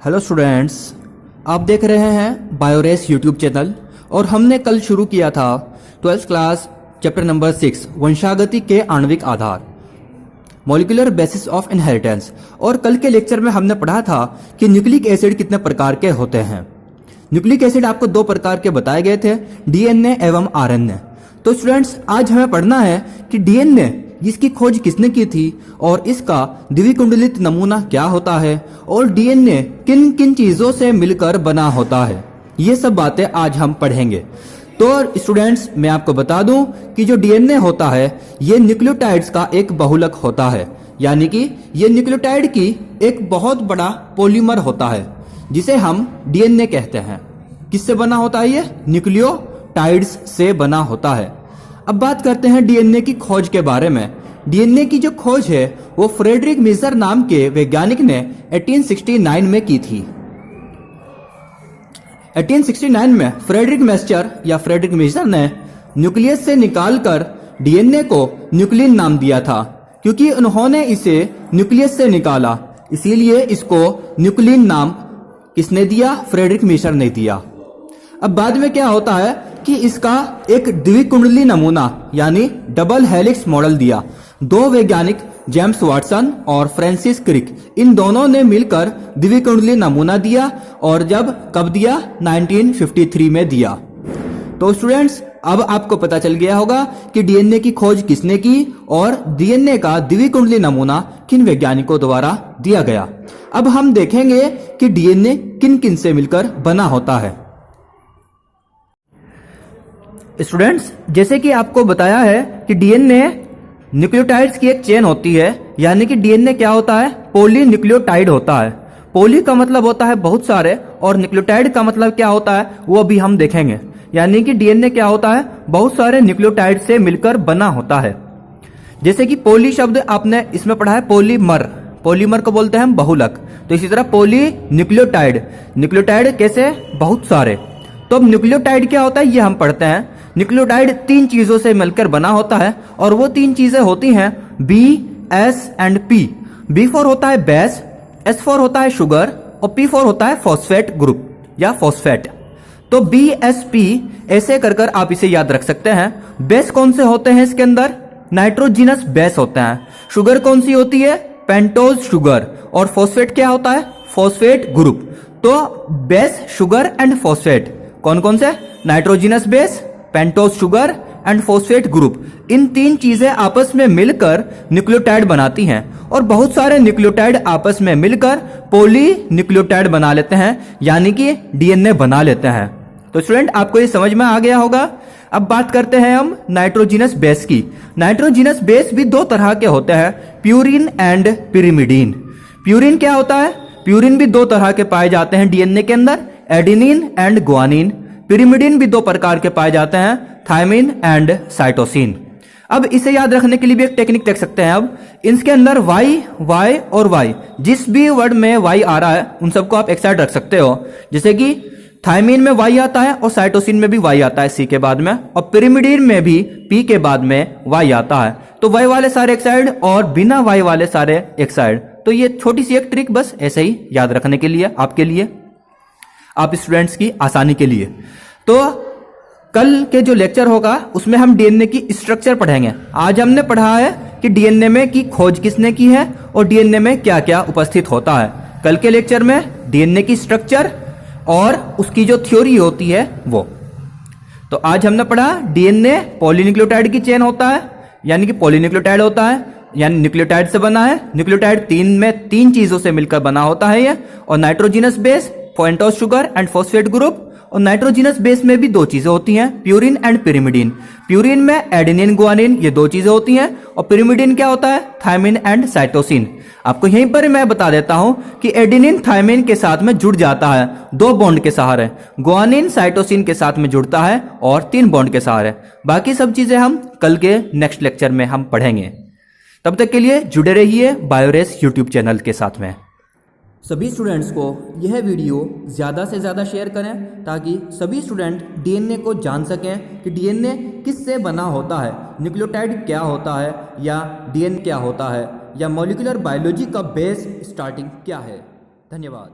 Hello students, आप देख रहे हैं बायोरेस यूट्यूब चैनल और हमने कल शुरू किया था 12th क्लास चैप्टर नंबर 6 वंशागति के आणविक आधार मॉलिक्यूलर बेसिस ऑफ इनहेरिटेंस। और कल के लेक्चर में हमने पढ़ा था कि न्यूक्लिक एसिड कितने प्रकार के होते हैं। न्यूक्लिक एसिड आपको दो प्रकार के बताए गए थे, डीएनए एवं आरएनए। तो स्टूडेंट्स आज हमें पढ़ना है कि डीएनए जिसकी खोज किसने की थी और इसका द्विकुंडलित नमूना क्या होता है और डीएनए किन किन चीजों से मिलकर बना होता है, ये सब बातें आज हम पढ़ेंगे। तो स्टूडेंट्स मैं आपको बता दूं कि जो डीएनए होता है ये न्यूक्लियोटाइड्स का एक बहुलक होता है, यानी कि ये न्यूक्लियोटाइड की एक बहुत बड़ा पॉलीमर होता है जिसे हम डीएनए कहते हैं। किससे बना होता है? ये न्यूक्लियोटाइड्स से बना होता है। अब बात करते हैं डीएनए की खोज के बारे में। डीएनए की जो खोज है वो फ्रेडरिक मीजर नाम के वैज्ञानिक ने 1869 में की थी। 1869 में फ्रेडरिक मीजर ने न्यूक्लियस से निकालकर डीएनए को न्यूक्लिन नाम दिया था, क्योंकि उन्होंने इसे न्यूक्लियस से निकाला, इसीलिए इसको न्यूक्लिन नाम किसने दिया? फ्रेडरिक मीजर ने दिया। अब बाद में क्या होता है कि इसका एक द्विकुंडली नमूना यानी डबल हेलिक्स मॉडल दिया। दो वैज्ञानिक जेम्स वाटसन और फ्रांसिस क्रिक, इन दोनों ने मिलकर द्विकुंडली नमूना दिया और कब दिया? 1953 में दिया। तो स्टूडेंट्स अब आपको पता चल गया होगा कि डीएनए की खोज किसने की और डीएनए का द्विकुंडली नमूना किन वैज्ञानिकों द्वारा दिया गया। अब हम देखेंगे कि डीएनए किन किन से मिलकर बना होता है। स्टूडेंट्स जैसे कि आपको बताया है कि डीएनए न्यूक्लियोटाइड्स की एक चेन होती है, यानी कि डीएनए क्या होता है? पॉली न्यूक्लियोटाइड होता है। पॉली का मतलब होता है बहुत सारे और न्यूक्लियोटाइड का मतलब क्या होता है वो अभी हम देखेंगे। यानी कि डीएनए क्या होता है? बहुत सारे न्यूक्लियोटाइड से मिलकर बना होता है। जैसे कि पॉली शब्द आपने इसमें पढ़ा है, पॉलीमर, पॉलीमर को बोलते हैं हम बहुलक। तो इसी तरह पॉली न्यूक्लियोटाइड, न्यूक्लियोटाइड कैसे? बहुत सारे। तो अब न्यूक्लियोटाइड क्या होता है ये हम पढ़ते हैं। न्यूक्लियोटाइड तीन चीजों से मिलकर बना होता है और वो तीन चीजें होती हैं B, S and P. B for होता है बेस, एस फॉर होता है शुगर और पी फॉर होता है फॉस्फेट ग्रुप या फॉस्फेट। तो बी एस पी ऐसे कर आप इसे याद रख सकते हैं। बेस कौन से होते हैं इसके अंदर? नाइट्रोजिनस बेस होते हैं। शुगर कौन सी होती है? Pentose sugar. और फॉस्फेट क्या होता है? Phosphate group. तो बेस, शुगर एंड फॉस्फेट कौन कौन से? Nitrogenous base, pentose sugar and phosphate group. इन तीन चीजें आपस में मिलकर न्यूक्लियोटाइड बनाती हैं और बहुत सारे न्यूक्लियोटाइड आपस में मिलकर पॉली न्यूक्लियोटाइड बना लेते हैं, यानी कि डीएनए बना लेते हैं। तो स्टूडेंट आपको ये समझ में आ गया होगा। अब बात करते हैं हम नाइट्रोजिनस बेस की। नाइट्रोजिनस बेस भी दो तरह के होते हैं, प्यूरिन एंड पिरिमिडीन। प्यूरिन क्या होता है? प्यूरिन भी दो तरह के पाए जाते हैं डीएनए के अंदर, एडेनिन एंड गुआनिन। पिरिमिडीन भी दो प्रकार के पाए जाते हैं, थायमिन एंड साइटोसिन। अब इसे याद रखने के लिए भी एक टेक्निक देख सकते हैं। अब इसके अंदर वाई, वाई और वाई, जिस भी वर्ड में वाई आ रहा है उन सबको आप एक साइड रख सकते हो। जैसे कि थायमिन में वाई आता है और साइटोसिन में भी वाई आता है सी के बाद में, और पिरिमिडीन में भी पी के बाद में वाई आता है। तो वाई वाले सारे एक साइड और बिना वाई वाले सारे एक साइड। तो ये छोटी सी एक ट्रिक बस ऐसे ही याद रखने के लिए, आपके लिए, आप स्टूडेंट्स की आसानी के लिए। तो कल के जो लेक्चर होगा उसमें हम डीएनए की स्ट्रक्चर पढ़ेंगे। आज हमने पढ़ा है कि डीएनए में की खोज किसने की है और डीएनए में क्या क्या उपस्थित होता है। कल के लेक्चर में डीएनए की स्ट्रक्चर और उसकी जो थ्योरी होती है वो। तो आज हमने पढ़ा डीएनए पॉलीन्यूक्लियोटाइड की चेन होता है, यानी कि पॉलीन्यूक्लियोटाइड होता है, यानी न्यूक्लियोटाइड से बना है। न्यूक्लियोटाइड तीन चीजों से मिलकर बना होता है ये, और nitrogenous base, pentose sugar and phosphate group. और नाइट्रोजिनस बेस में भी दो चीजें होती हैं, प्यूरिन एंड पिरिमिडीन। प्यूरिन में एडेनिन गुआनिन, ये दो चीजें होती हैं, और पिरिमिडीन क्या होता है? Thymine and cytosine. आपको यहीं पर मैं बता देता हूं कि एडेनिन थायमिन के साथ में जुड़ जाता है दो बॉन्ड के सहारे, गुआनिन साइटोसिन के साथ में जुड़ता है और तीन बॉन्ड के सहारे। बाकी सब चीजें हम कल के नेक्स्ट लेक्चर में हम पढ़ेंगे। तब तक के लिए जुड़े रहिए बायोरेस यूट्यूब चैनल के साथ में। सभी स्टूडेंट्स को यह वीडियो ज़्यादा से ज़्यादा शेयर करें ताकि सभी स्टूडेंट डीएनए को जान सकें कि डीएनए किससे बना होता है, न्यूक्लियोटाइड क्या होता है या डीएनए क्या होता है, या मॉलिक्यूलर बायोलॉजी का बेस स्टार्टिंग क्या है। धन्यवाद।